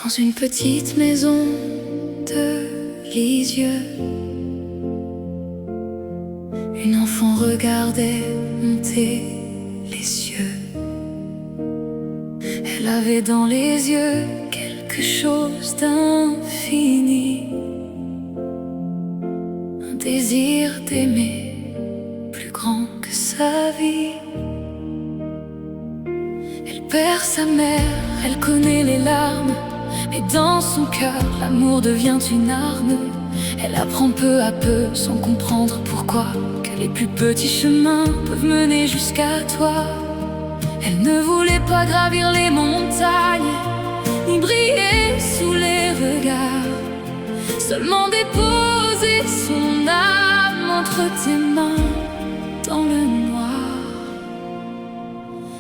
Dans une petite maison de Lisieux, une enfant regardait monter les cieux. Elle avait dans les yeux quelque chose d'infini, un désir d'aimer plus grand que sa vie. Elle perd sa mère, elle connaît les larmes, mais dans son cœur, l'amour devient une arme. Elle apprend peu à peu, sans comprendre pourquoi, que les plus petits chemins peuvent mener jusqu'à toi. Elle ne voulait pas gravir les montagnes, ni briller sous les regards, seulement déposer son âme entre tes mains dans le noir.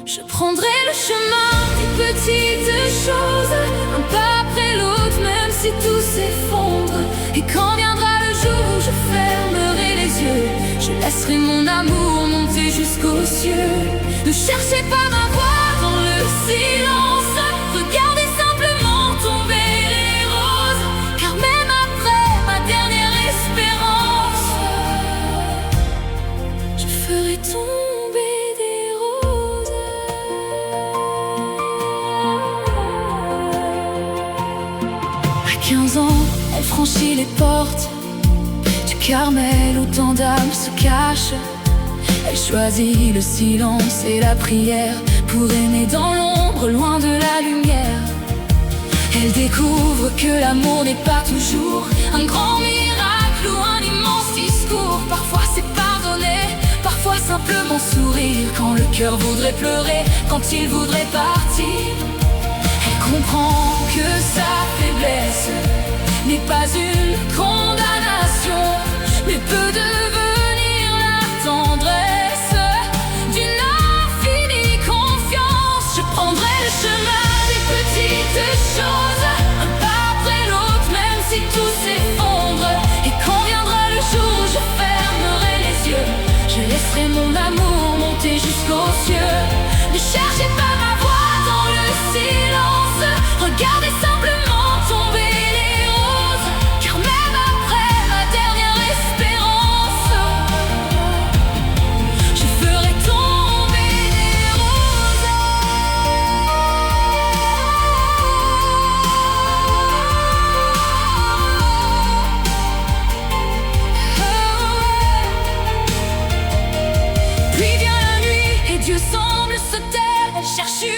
Je prendrai le chemin des petites choses, un pas après l'autre, même si tout s'effondre. Et quand viendra le jour où je fermerai les yeux, je laisserai mon amour monter jusqu'aux cieux. Ne cherchez pas ma voix dans le silence, regardez simplement tomber les roses, car même après ma dernière espérance, je ferai tomber des roses. À 15 ans, elle franchit les portes du Carmel où tant d'âmes se cachent. Elle choisit le silence et la prière pour aimer dans l'ombre, loin de la lumière. Elle découvre que l'amour n'est pas toujours un grand miracle ou un immense discours. Parfois c'est pardonner, parfois simplement sourire quand le cœur voudrait pleurer, quand il voudrait partir. Elle comprend que sa faiblesse n'est pas une condamnation, mais peut devenir la tendresse d'une infinie confiance. Je prendrai le chemin des petites choses, un pas après l'autre, même si tout s'effondre. Et quand viendra le jour où je fermerai les yeux, je laisserai mon amour monter jusqu'aux cieux. Ne cherchez pas ma voix dans le silence, regardez simplement tomber les roses, car même après ma dernière espérance, je ferai tomber des roses. Puis vient la nuit et Dieu semble se taire. Elle cherche une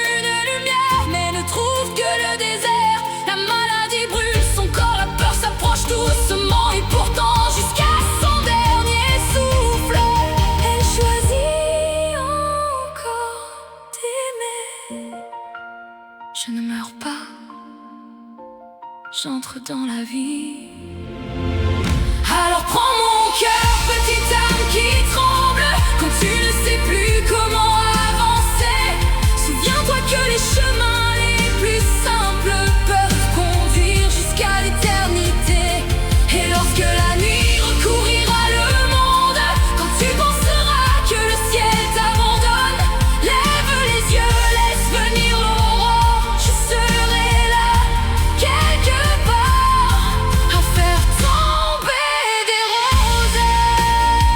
lumière mais ne trouve que le désert. La maladie brûle son corps, la peur s'approche doucement, et pourtant jusqu'à son dernier souffle, elle choisit encore d'aimer. Je ne meurs pas, j'entre dans la vie. Alors prends mon cœur, petite âme qui tremble, quand tu ne sais plus comment avancer. Souviens-toi que les chemins les plus simples peuvent conduire jusqu'à l'éternité. Et lorsque la nuit recouvrira le monde, quand tu penseras que le ciel t'abandonne, lève les yeux, laisse venir l'aurore. Je serai là, quelque part, à faire tomber des roses.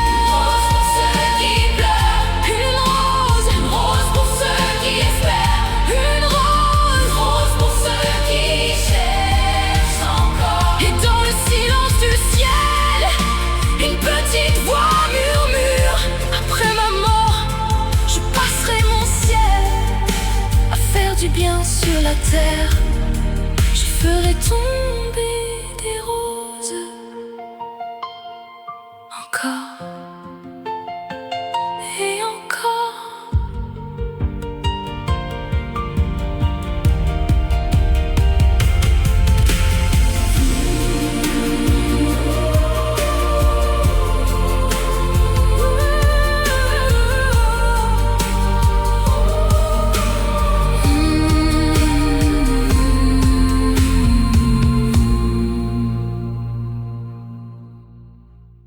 Une rose pour ceux qui pleurent, une rose pour ceux qui espèrent, une rose pour ceux qui cherchent encore. Et dans le silence du ciel, une petite voix murmure: après ma mort, je passerai mon ciel à faire du bien sur la terre. Je ferai tomber des roses.